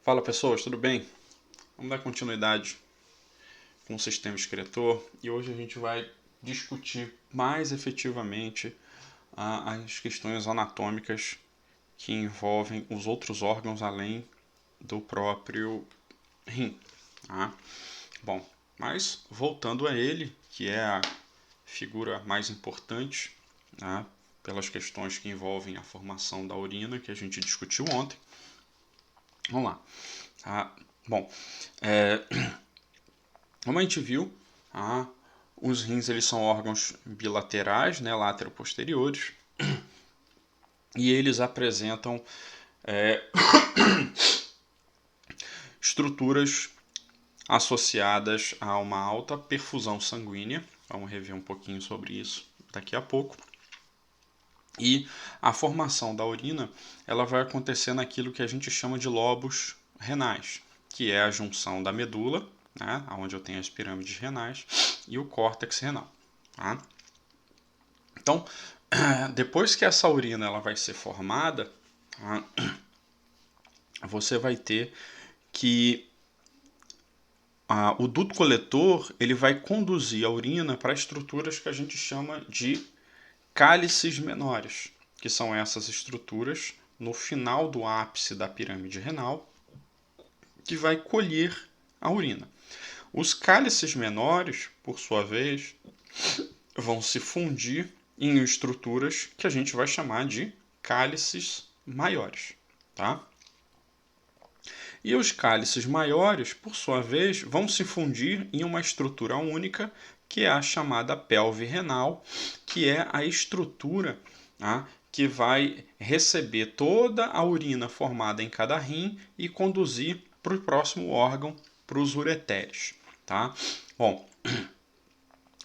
Fala pessoas, tudo bem? Vamos dar continuidade com o sistema excretor e hoje a gente vai discutir mais efetivamente as questões anatômicas que envolvem os outros órgãos além do próprio rim. Tá? Bom, mas voltando a ele, que é a figura mais importante, tá? Pelas questões que envolvem a formação da urina que a gente discutiu ontem. Vamos lá. Bom, como a gente viu, os rins eles são órgãos bilaterais, né, lateroposteriores, e eles apresentam estruturas associadas a uma alta perfusão sanguínea. Vamos rever um pouquinho sobre isso daqui a pouco. E a formação da urina ela vai acontecer naquilo que a gente chama de lobos renais, que é a junção da medula, né, onde eu tenho as pirâmides renais, e o córtex renal. Tá? Então, depois que essa urina ela vai ser formada, tá, você vai ter que o duto coletor ele vai conduzir a urina para estruturas que a gente chama de cálices menores, que são essas estruturas no final do ápice da pirâmide renal, que vai colher a urina. Os cálices menores, por sua vez, vão se fundir em estruturas que a gente vai chamar de cálices maiores. Tá? E os cálices maiores, por sua vez, vão se fundir em uma estrutura única, que é a chamada pelve renal, que é a estrutura que vai receber toda a urina formada em cada rim e conduzir para o próximo órgão, para os ureteres. Tá? Bom,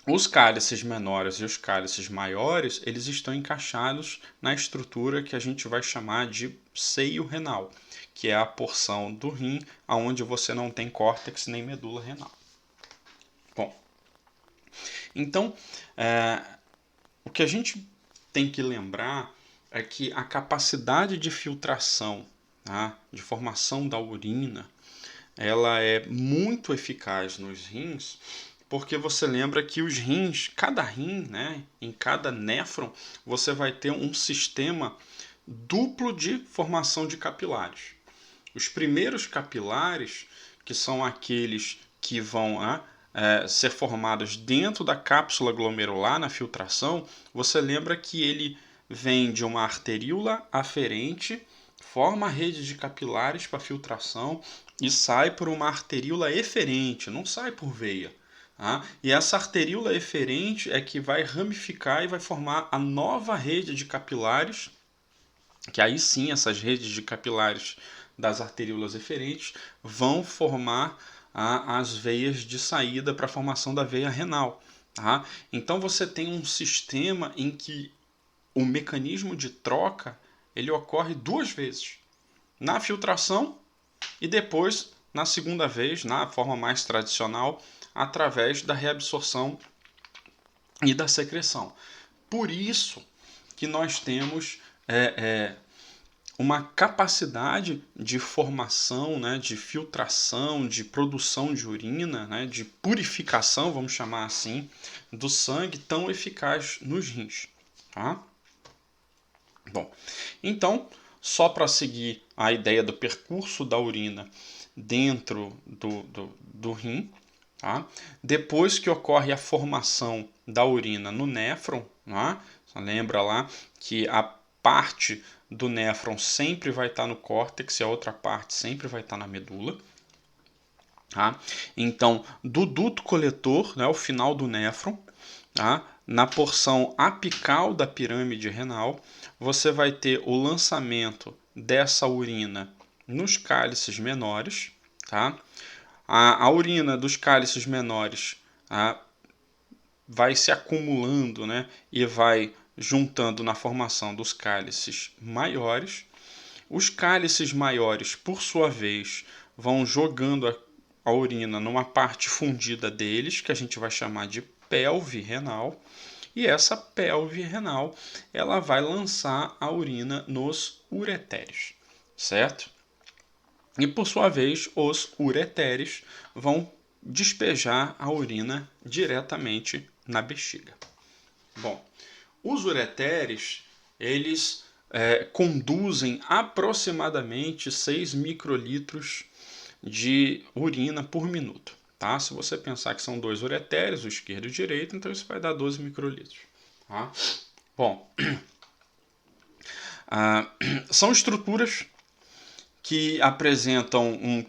os cálices menores e os cálices maiores, eles estão encaixados na estrutura que a gente vai chamar de seio renal, que é a porção do rim onde você não tem córtex nem medula renal. Bom, então, o que a gente tem que lembrar é que a capacidade de filtração, de formação da urina, ela é muito eficaz nos rins, porque você lembra que os rins, cada rim, né, em cada néfron, você vai ter um sistema duplo de formação de capilares. Os primeiros capilares, que são aqueles que vão ser formados dentro da cápsula glomerular na filtração, você lembra que ele vem de uma arteríola aferente, forma a rede de capilares para filtração e sai por uma arteríola eferente, não sai por veia. E essa arteríola eferente é que vai ramificar e vai formar a nova rede de capilares, que aí sim essas redes de capilares das arteríolas eferentes vão formar as veias de saída para a formação da veia renal. Tá? Então você tem um sistema em que o mecanismo de troca ele ocorre duas vezes, na filtração e depois na segunda vez, na forma mais tradicional, através da reabsorção e da secreção. Por isso que nós temos uma capacidade de formação, né, de filtração, de produção de urina, né, de purificação, vamos chamar assim, do sangue tão eficaz nos rins. Tá? Bom, então, só para seguir a ideia do percurso da urina dentro do rim, tá? Depois que ocorre a formação da urina no néfron, tá? Lembra lá que a parte do néfron sempre vai estar no córtex e a outra parte sempre vai estar na medula. Tá? Então, do duto coletor, né, o final do néfron, tá? Na porção apical da pirâmide renal, você vai ter o lançamento dessa urina nos cálices menores. Tá? A urina dos cálices menores vai se acumulando, né, e vai juntando na formação dos cálices maiores. Os cálices maiores, por sua vez, vão jogando a urina numa parte fundida deles, que a gente vai chamar de pelve renal, e essa pelve renal ela vai lançar a urina nos ureteres, certo? E por sua vez, os ureteres vão despejar a urina diretamente na bexiga. Bom, os ureteres, eles conduzem aproximadamente 6 microlitros de urina por minuto. Tá? Se você pensar que são 2 ureteres, o esquerdo e o direito, então isso vai dar 12 microlitros. Tá? Bom, são estruturas que apresentam um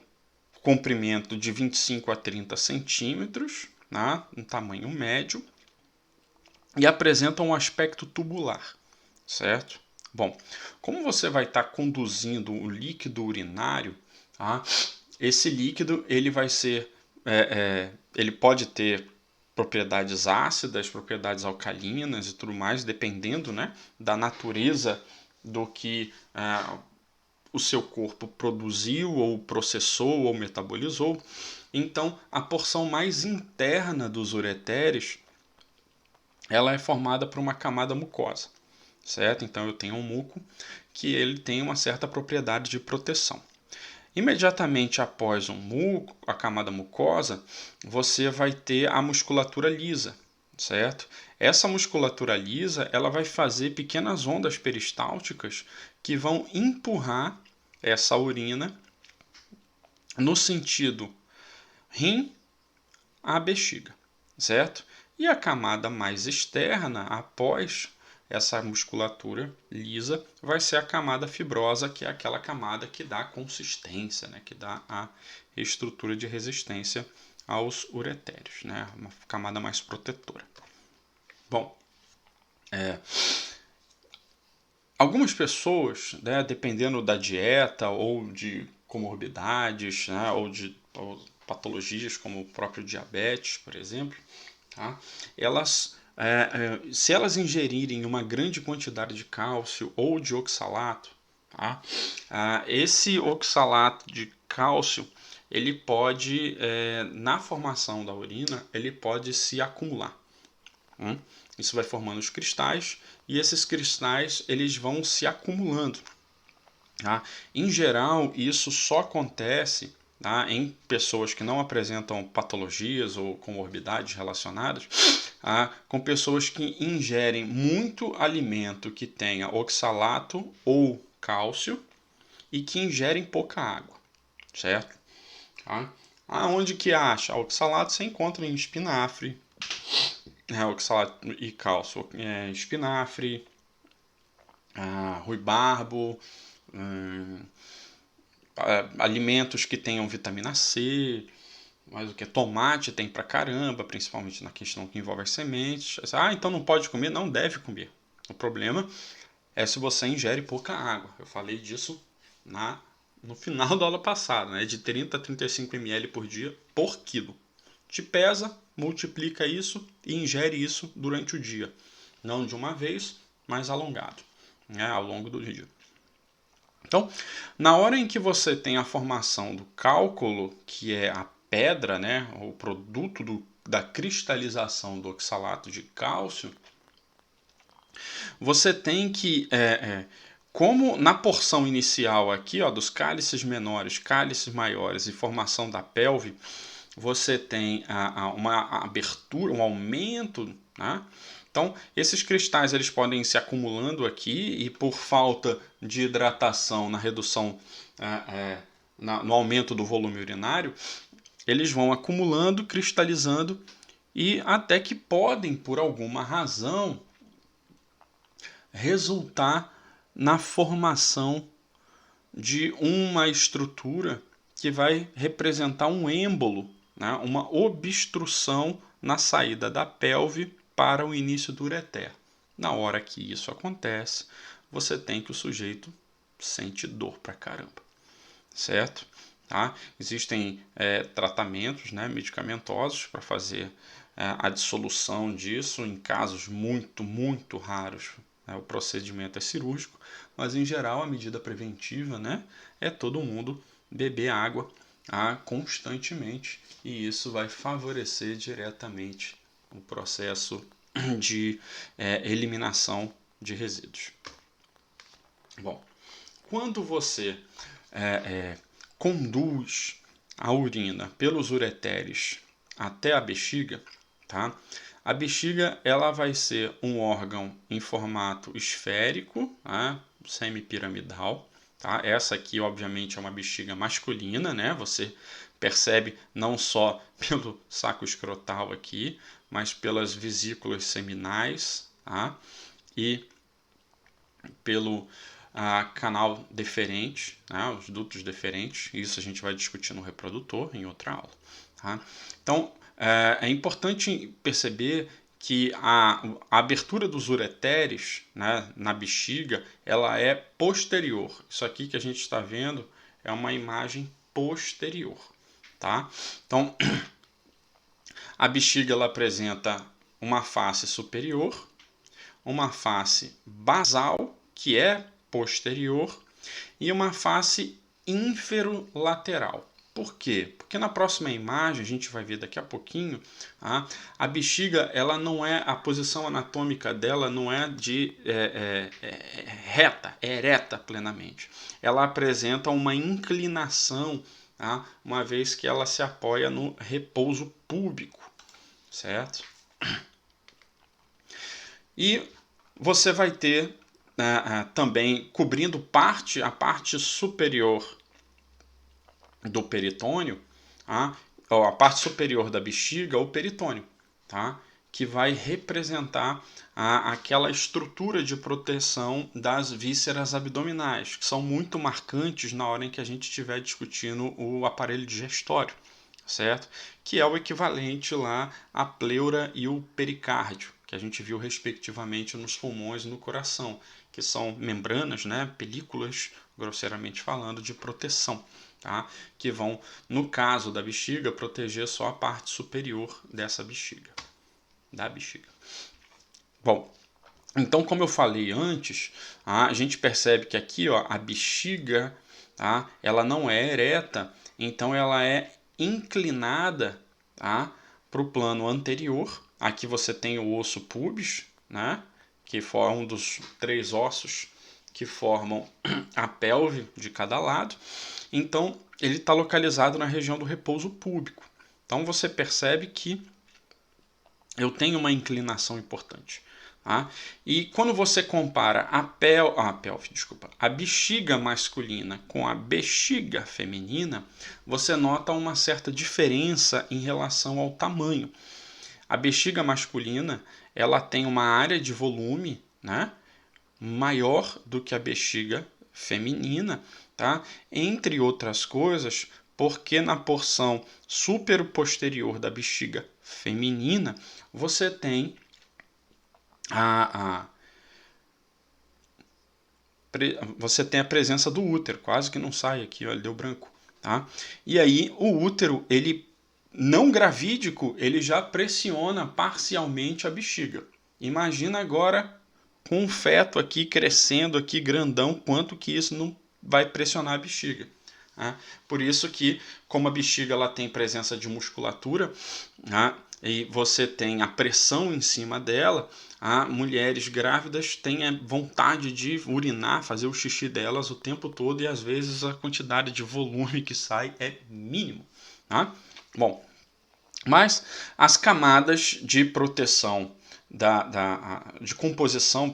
comprimento de 25 a 30 centímetros, né, um tamanho médio, e apresentam um aspecto tubular, certo? Bom, como você vai estar conduzindo o líquido urinário, tá, esse líquido ele vai ser, ele pode ter propriedades ácidas, propriedades alcalinas e tudo mais, dependendo, né, da natureza do que o seu corpo produziu ou processou ou metabolizou. Então, a porção mais interna dos ureteres, ela é formada por uma camada mucosa, certo? Então eu tenho um muco que ele tem uma certa propriedade de proteção. Imediatamente após um muco, a camada mucosa, você vai ter a musculatura lisa, certo? Essa musculatura lisa, ela vai fazer pequenas ondas peristálticas que vão empurrar essa urina no sentido rim à bexiga, certo? E a camada mais externa, após essa musculatura lisa, vai ser a camada fibrosa, que é aquela camada que dá consistência, né? Que dá a estrutura de resistência aos uretérios, né? Uma camada mais protetora. Bom, algumas pessoas, né, dependendo da dieta ou de comorbidades, né, ou de patologias como o próprio diabetes, por exemplo, tá, elas, se elas ingerirem uma grande quantidade de cálcio ou de oxalato, tá, esse oxalato de cálcio ele pode, na formação da urina, ele pode se acumular. Isso vai formando os cristais e esses cristais eles vão se acumulando. Tá? Em geral, isso só acontece, tá, em pessoas que não apresentam patologias ou comorbidades relacionadas, tá, com pessoas que ingerem muito alimento que tenha oxalato ou cálcio e que ingerem pouca água, certo? Tá? Aonde que acha? Oxalato você encontra em espinafre, oxalato e cálcio, espinafre, ruibarbo, alimentos que tenham vitamina C, mas o que? Tomate tem pra caramba, principalmente na questão que envolve as sementes. Então não pode comer? Não deve comer. O problema é se você ingere pouca água. Eu falei disso no final da aula passada, né? De 30 a 35 ml por dia por quilo. Te pesa, multiplica isso e ingere isso durante o dia. Não de uma vez, mas alongado, né? Ao longo do dia. Então, na hora em que você tem a formação do cálculo, que é a pedra, né, o produto da cristalização do oxalato de cálcio, você tem que, como na porção inicial aqui, ó, dos cálices menores, cálices maiores e formação da pelve, você tem uma abertura, um aumento, né? Então, esses cristais eles podem ir se acumulando aqui e por falta de hidratação na redução, no aumento do volume urinário, eles vão acumulando, cristalizando e até que podem, por alguma razão, resultar na formação de uma estrutura que vai representar um êmbolo, né? Uma obstrução na saída da pelve para o início do ureter. Na hora que isso acontece, você tem que o sujeito sente dor pra caramba, certo? Tá? Existem tratamentos, né, medicamentosos para fazer a dissolução disso em casos muito, muito raros. Né, o procedimento é cirúrgico, mas em geral a medida preventiva, né, é todo mundo beber água constantemente e isso vai favorecer diretamente o processo de eliminação de resíduos. Bom, quando você conduz a urina pelos ureteres até a bexiga, tá? A bexiga ela vai ser um órgão em formato esférico, tá? Semipiramidal. Tá? Essa aqui, obviamente, é uma bexiga masculina, né? Você percebe não só pelo saco escrotal aqui, mas pelas vesículas seminais, tá? E pelo canal deferente, né? Os dutos deferentes. Isso a gente vai discutir no reprodutor em outra aula. Tá? Então, é importante perceber que a abertura dos ureteres, né, na bexiga, ela é posterior. Isso aqui que a gente está vendo é uma imagem posterior. Tá? Então, a bexiga ela apresenta uma face superior, uma face basal, que é posterior, e uma face inferolateral. Por quê? Porque na próxima imagem, a gente vai ver daqui a pouquinho, a bexiga, ela não é, a posição anatômica dela não é de reta, é ereta plenamente. Ela apresenta uma inclinação, tá? Uma vez que ela se apoia no repouso púbico, certo? E você vai ter também cobrindo a parte superior do peritônio, a parte superior da bexiga, o peritônio, tá? Que vai representar aquela estrutura de proteção das vísceras abdominais, que são muito marcantes na hora em que a gente estiver discutindo o aparelho digestório, certo? Que é o equivalente lá à pleura e o pericárdio, que a gente viu respectivamente nos pulmões e no coração, que são membranas, né, películas, grosseiramente falando, de proteção, tá? Que vão, no caso da bexiga, proteger só a parte superior dessa bexiga, da bexiga. Bom, então, como eu falei antes, a gente percebe que aqui, ó, a bexiga, tá, ela não é ereta, então ela é inclinada, tá, para o plano anterior. Aqui você tem o osso pubis, né, que for um dos 3 ossos que formam a pelve de cada lado. Então, ele está localizado na região do repouso púbico. Então, você percebe que eu tenho uma inclinação importante. Tá? E quando você compara a bexiga masculina com a bexiga feminina, você nota uma certa diferença em relação ao tamanho. A bexiga masculina ela tem uma área de volume, né, maior do que a bexiga feminina, tá? Entre outras coisas, porque na porção superposterior da bexiga feminina você tem você tem a presença do útero, quase que não sai aqui, olha, deu branco, tá? E aí o útero, ele não gravídico, ele já pressiona parcialmente a bexiga. Imagina agora com um feto aqui crescendo aqui grandão, quanto que isso não vai pressionar a bexiga. Né? Por isso que, como a bexiga ela tem presença de musculatura, né, e você tem a pressão em cima dela, mulheres grávidas têm vontade de urinar, fazer o xixi delas o tempo todo e às vezes a quantidade de volume que sai é mínimo. Tá? Bom, mas as camadas de proteção de composição,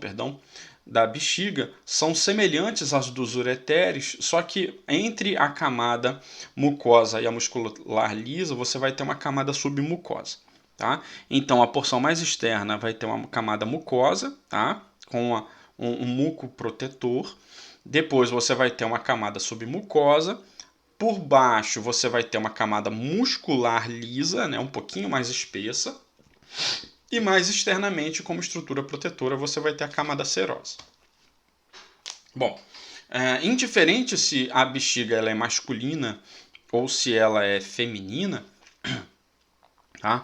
da bexiga são semelhantes às dos ureteres, só que entre a camada mucosa e a muscular lisa você vai ter uma camada submucosa. Tá? Então a porção mais externa vai ter uma camada mucosa, tá? Com um muco protetor. Depois você vai ter uma camada submucosa. Por baixo você vai ter uma camada muscular lisa, né? Um pouquinho mais espessa. E mais externamente, como estrutura protetora, você vai ter a camada serosa. Bom, indiferente se a bexiga ela é masculina ou se ela é feminina, tá?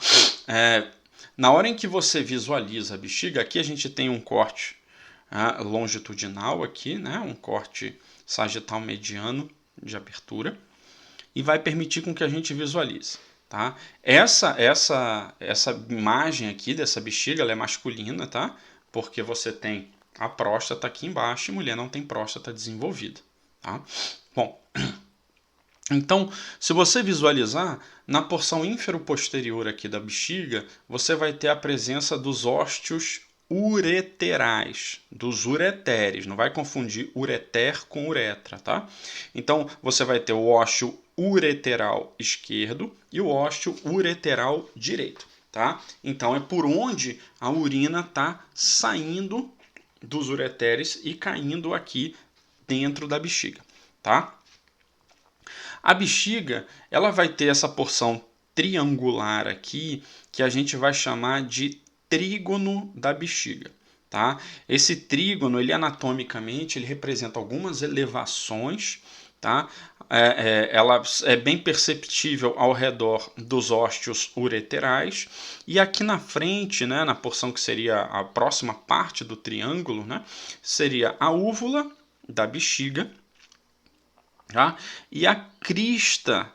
Na hora em que você visualiza a bexiga, aqui a gente tem um corte longitudinal aqui, né? Um corte sagital mediano de abertura e vai permitir com que a gente visualize. Tá? Essa imagem aqui dessa bexiga ela é masculina, tá? Porque você tem a próstata aqui embaixo e mulher não tem próstata desenvolvida. Tá? Bom, Então, se você visualizar, na porção ínfero-posterior aqui da bexiga, você vai ter a presença dos ósteos ureterais, dos ureteres. Não vai confundir ureter com uretra, tá? Então, você vai ter o ósteo ureteral esquerdo e o ósteo ureteral direito, tá? Então, é por onde a urina está saindo dos ureteres e caindo aqui dentro da bexiga, tá? A bexiga, ela vai ter essa porção triangular aqui, que a gente vai chamar de trígono da bexiga. Tá? Esse trígono, ele anatomicamente, ele representa algumas elevações, tá? Ela é bem perceptível ao redor dos ósteos ureterais, e aqui na frente, né, na porção que seria a próxima parte do triângulo, né, seria a úvula da bexiga, tá? E a crista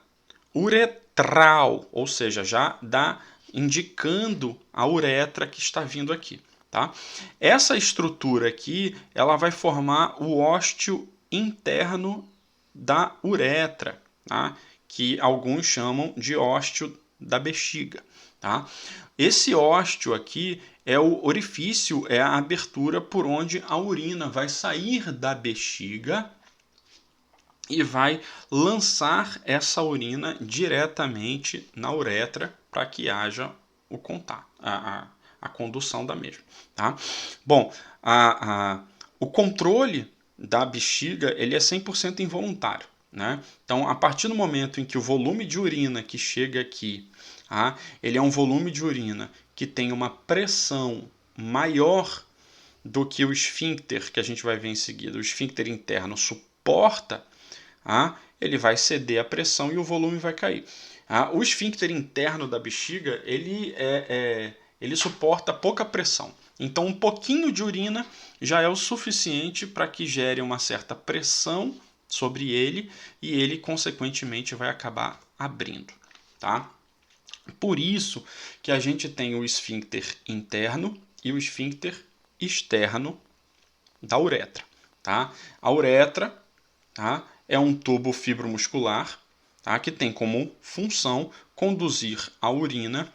uretral, ou seja, já dá indicando a uretra que está vindo aqui. Tá? Essa estrutura aqui, ela vai formar o ósteo interno da uretra, tá? Que alguns chamam de ósteo da bexiga. Tá? Esse ósteo aqui é o orifício, é a abertura por onde a urina vai sair da bexiga e vai lançar essa urina diretamente na uretra para que haja o contato, a condução da mesma. Tá? Bom, o controle da bexiga ele é 100% involuntário. Né? Então, a partir do momento em que o volume de urina que chega aqui, ele é um volume de urina que tem uma pressão maior do que o esfíncter, que a gente vai ver em seguida, o esfíncter interno suporta, ele vai ceder à pressão e o volume vai cair. O esfíncter interno da bexiga ele suporta pouca pressão. Então, um pouquinho de urina já é o suficiente para que gere uma certa pressão sobre ele e ele, consequentemente, vai acabar abrindo. Tá? Por isso que a gente tem o esfíncter interno e o esfíncter externo da uretra. Tá? A uretra, tá, é um tubo fibromuscular, tá, que tem como função conduzir a urina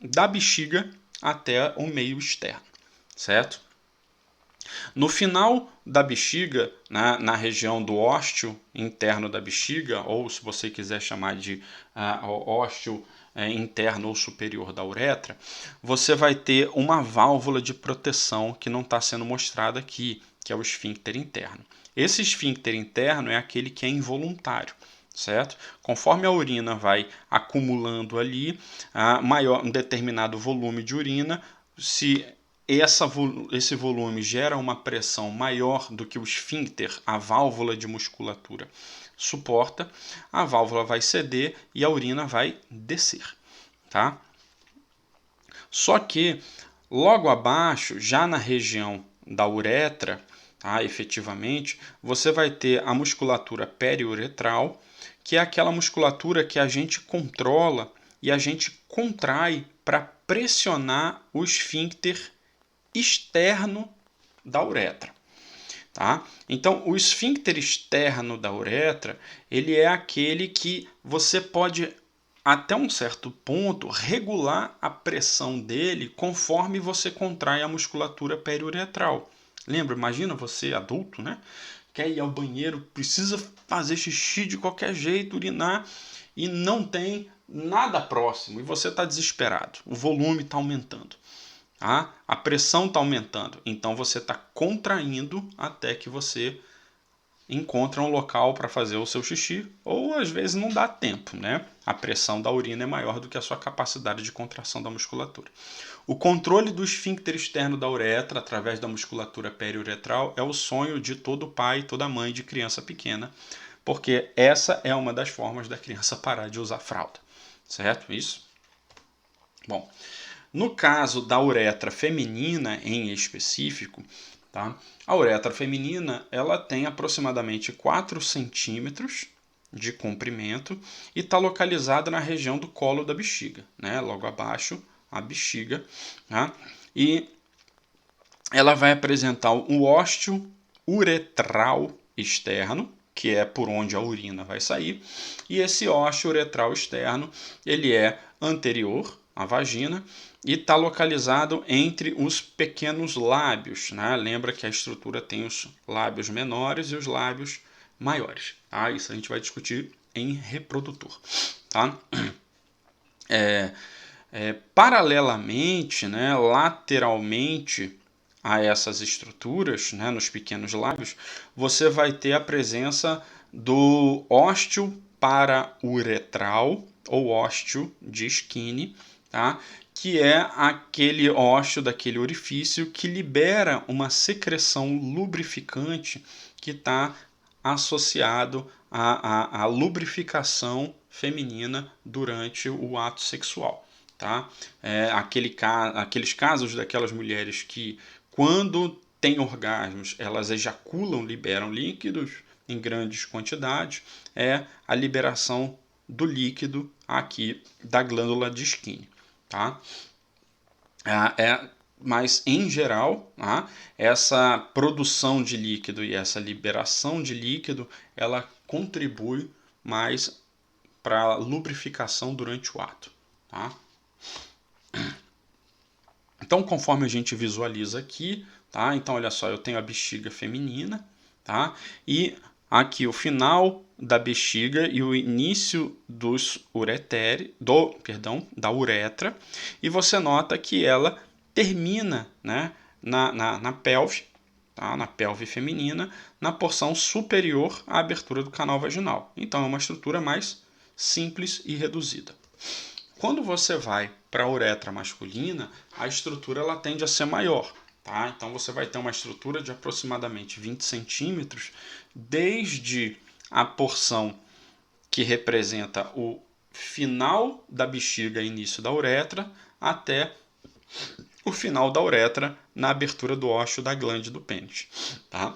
da bexiga até o meio externo, certo? No final da bexiga, na região do ósteo interno da bexiga, ou se você quiser chamar de ósteo interno ou superior da uretra, você vai ter uma válvula de proteção que não está sendo mostrada aqui, que é o esfíncter interno. Esse esfíncter interno é aquele que é involuntário, certo? Conforme a urina vai acumulando ali, um determinado volume de urina, se esse volume gera uma pressão maior do que o esfíncter, a válvula de musculatura, suporta, a válvula vai ceder e a urina vai descer. Tá? Só que logo abaixo, já na região da uretra, efetivamente, você vai ter a musculatura periuretral, que é aquela musculatura que a gente controla e a gente contrai para pressionar o esfíncter externo da uretra. Tá? Então, o esfíncter externo da uretra, ele é aquele que você pode, até um certo ponto, regular a pressão dele conforme você contrai a musculatura periuretral. Lembra, imagina você, adulto, né? Quer ir ao banheiro, precisa fazer xixi de qualquer jeito, urinar, e não tem nada próximo, e você está desesperado, o volume está aumentando. A pressão está aumentando, então você está contraindo até que você encontra um local para fazer o seu xixi, ou às vezes não dá tempo, né? A pressão da urina é maior do que a sua capacidade de contração da musculatura. O controle do esfíncter externo da uretra através da musculatura periuretral é o sonho de todo pai e toda mãe de criança pequena, porque essa é uma das formas da criança parar de usar fralda, certo? Isso? Bom, no caso da uretra feminina em específico, tá? A uretra feminina ela tem aproximadamente 4 centímetros de comprimento e está localizada na região do colo da bexiga, né? Logo abaixo a bexiga. Tá? E ela vai apresentar o ósteo uretral externo, que é por onde a urina vai sair, e esse ósteo uretral externo, ele é anterior à vagina e está localizado entre os pequenos lábios, né? Lembra que a estrutura tem os lábios menores e os lábios maiores, tá? Isso a gente vai discutir em reprodutor, tá? Paralelamente, né, lateralmente a essas estruturas, né, nos pequenos lábios, você vai ter a presença do ósteo parauretral ou ósteo de Skinner, tá? Que é aquele ósteo daquele orifício que libera uma secreção lubrificante que está associado à lubrificação feminina durante o ato sexual. Tá? Aqueles casos daquelas mulheres que, quando têm orgasmos, elas ejaculam, liberam líquidos em grandes quantidades, é a liberação do líquido aqui da glândula de Skinner. Tá? Mas, em geral, essa produção de líquido e essa liberação de líquido, ela contribui mais para a lubrificação durante o ato. Tá? Então, conforme a gente visualiza aqui, tá? Então, olha só, eu tenho a bexiga feminina, tá? E aqui o final da bexiga e o início dos da uretra, e você nota que ela termina, né, na pelve, tá? Na pelve feminina, na porção superior à abertura do canal vaginal. Então, é uma estrutura mais simples e reduzida. Quando você vai para a uretra masculina, a estrutura ela tende a ser maior. Tá? Então você vai ter uma estrutura de aproximadamente 20 centímetros, desde a porção que representa o final da bexiga e início da uretra, até o final da uretra na abertura do ósseo da glande do pênis. Tá?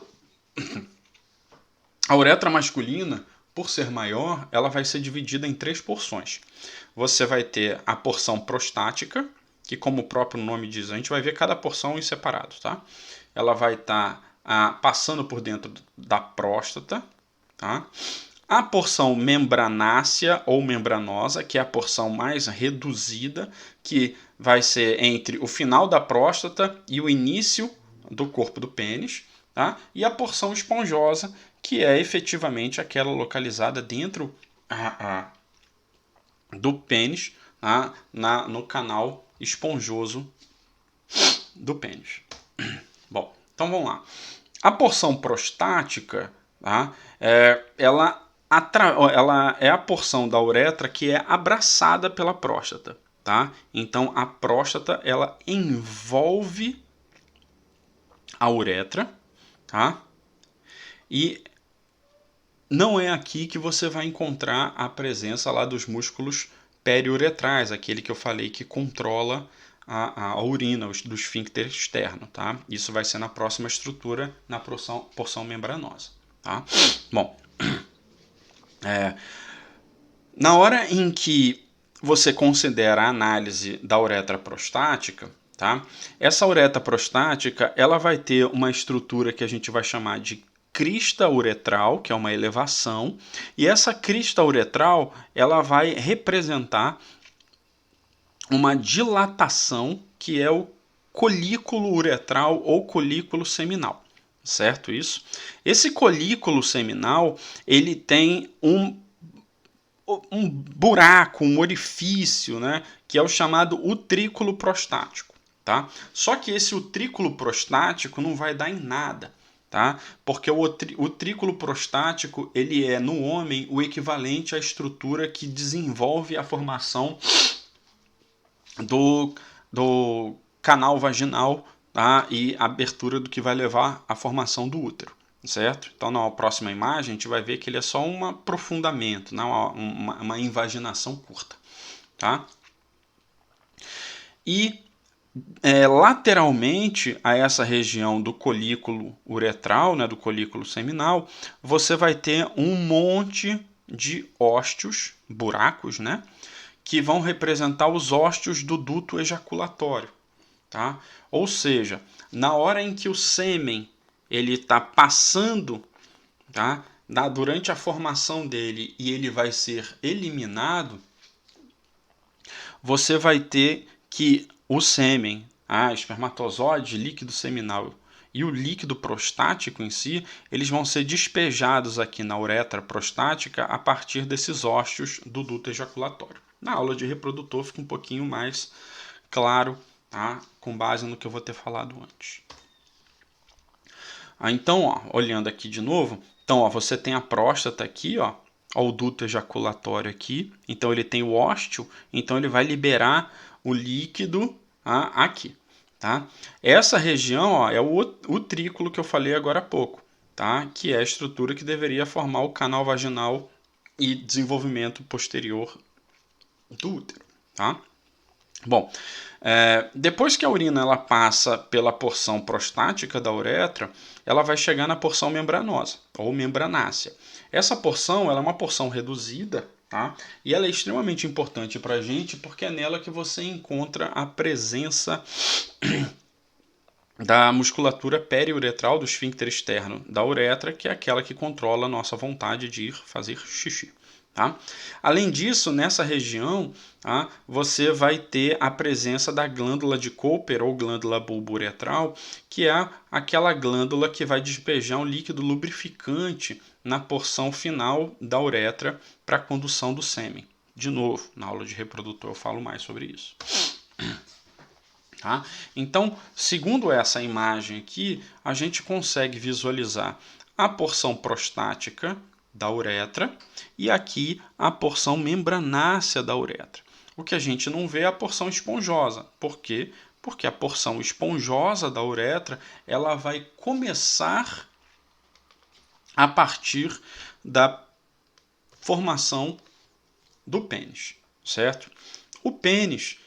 A uretra masculina, por ser maior, ela vai ser dividida em 3 porções. Você vai ter a porção prostática, que, como o próprio nome diz, a gente vai ver cada porção em separado, tá? Ela vai estar passando por dentro da próstata, tá? A porção membranácea ou membranosa, que é a porção mais reduzida, que vai ser entre o final da próstata e o início do corpo do pênis, tá? E a porção esponjosa, que é efetivamente aquela localizada dentro do pênis, tá? No canal esponjoso do pênis. Bom, então vamos lá. A porção prostática, tá? Ela é a porção da uretra que é abraçada pela próstata. Tá? Então a próstata ela envolve a uretra, tá? E não é aqui que você vai encontrar a presença lá dos músculos periuretrais, aquele que eu falei que controla a urina, do esfíncter externo. Tá? Isso vai ser na próxima estrutura, na porção membranosa. Tá? Bom, na hora em que você considera a análise da uretra prostática, tá? Essa uretra prostática ela vai ter uma estrutura que a gente vai chamar de crista uretral, que é uma elevação, e essa crista uretral ela vai representar uma dilatação que é o colículo uretral ou colículo seminal, certo isso? Esse colículo seminal ele tem um buraco, um orifício, né, que é o chamado utrículo prostático. Tá? Só que esse utrículo prostático não vai dar em nada. Tá? Porque o utrículo prostático ele é, no homem, o equivalente à estrutura que desenvolve a formação do canal vaginal, tá? E a abertura do que vai levar à formação do útero. Certo? Então, na próxima imagem, a gente vai ver que ele é só um aprofundamento, não uma invaginação curta. Tá? E lateralmente a essa região do colículo uretral, né, do colículo seminal, você vai ter um monte de ósteos, buracos, né, que vão representar os ósteos do duto ejaculatório. Tá? Ou seja, na hora em que o sêmen ele está passando, tá, durante a formação dele e ele vai ser eliminado, você vai ter que o sêmen, espermatozoide, líquido seminal e o líquido prostático em si, eles vão ser despejados aqui na uretra prostática a partir desses ósteos do duto ejaculatório. Na aula de reprodutor fica um pouquinho mais claro, tá? Com base no que eu vou ter falado antes. Então, ó, olhando aqui de novo, então, ó, você tem a próstata aqui, ó, o duto ejaculatório aqui, então ele tem o ósteo, então ele vai liberar o líquido aqui, tá? Essa região, ó, é o utrículo que eu falei agora há pouco, tá? Que é a estrutura que deveria formar o canal vaginal e desenvolvimento posterior do útero, tá? Bom, depois que a urina ela passa pela porção prostática da uretra, ela vai chegar na porção membranosa ou membranácea. Essa porção ela é uma porção reduzida, tá? E ela é extremamente importante para a gente porque é nela que você encontra a presença da musculatura periuretral do esfíncter externo da uretra, que é aquela que controla a nossa vontade de ir fazer xixi. Tá? Além disso, nessa região, tá, você vai ter a presença da glândula de Cooper ou glândula bulbo-uretral, que é aquela glândula que vai despejar um líquido lubrificante na porção final da uretra para a condução do sêmen. De novo, na aula de reprodutor eu falo mais sobre isso. Tá? Então, segundo essa imagem aqui, a gente consegue visualizar a porção prostática da uretra e aqui a porção membranácea da uretra. O que a gente não vê é a porção esponjosa. Por quê? Porque a porção esponjosa da uretra ela vai começar a partir da formação do pênis, certo? O pênis,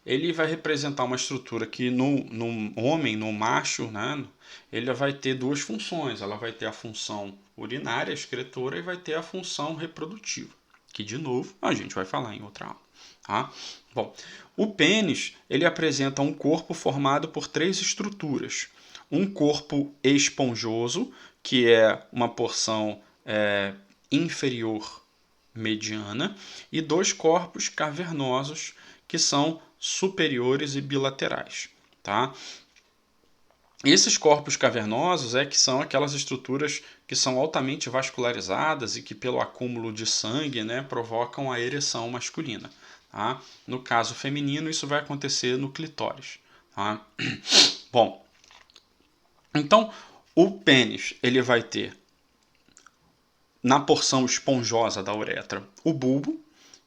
ele vai representar uma estrutura que no homem, no macho, né, ele vai ter duas funções. Ela vai ter a função urinária, excretora, e vai ter a função reprodutiva, que de novo a gente vai falar em outra aula. Tá? Bom, o pênis ele apresenta um corpo formado por três estruturas. Um corpo esponjoso, que é uma porção inferior mediana, e dois corpos cavernosos, que são superiores e bilaterais. Tá? Esses corpos cavernosos que são aquelas estruturas que são altamente vascularizadas e que, pelo acúmulo de sangue, né, provocam a ereção masculina. Tá? No caso feminino, isso vai acontecer no clitóris. Tá? Bom, então o pênis ele vai ter na porção esponjosa da uretra o bulbo,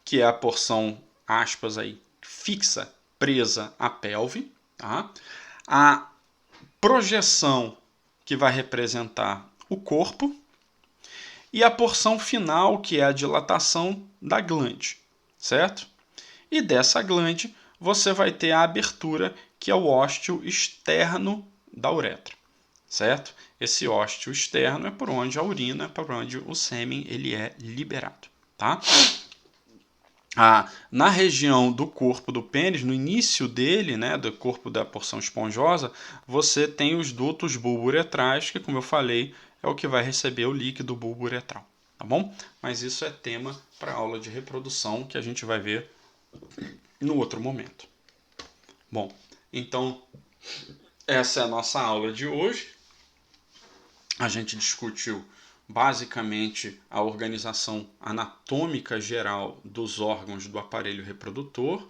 que é a porção, aspas aí, fixa, presa à pelve. Tá? A projeção, que vai representar o corpo, e a porção final, que é a dilatação da glande, certo? E dessa glande você vai ter a abertura, que é o ósteo externo da uretra, certo? Esse ósteo externo é por onde a urina, por onde o sêmen ele é liberado, tá? Na região do corpo do pênis, no início dele, né, do corpo da porção esponjosa, você tem os dutos bulbo-uretrais, que, como eu falei, é o que vai receber o líquido bulbo-uretral, tá bom? Mas isso é tema para a aula de reprodução, que a gente vai ver no outro momento. Bom, então, essa é a nossa aula de hoje. A gente discutiu basicamente a organização anatômica geral dos órgãos do aparelho reprodutor,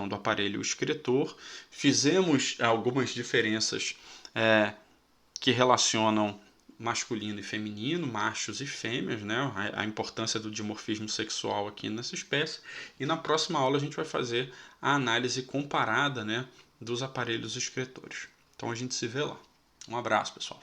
do aparelho excretor. Fizemos algumas diferenças que relacionam masculino e feminino, machos e fêmeas, né? A importância do dimorfismo sexual aqui nessa espécie. E na próxima aula a gente vai fazer a análise comparada, né, dos aparelhos excretores. Então a gente se vê lá. Um abraço, pessoal.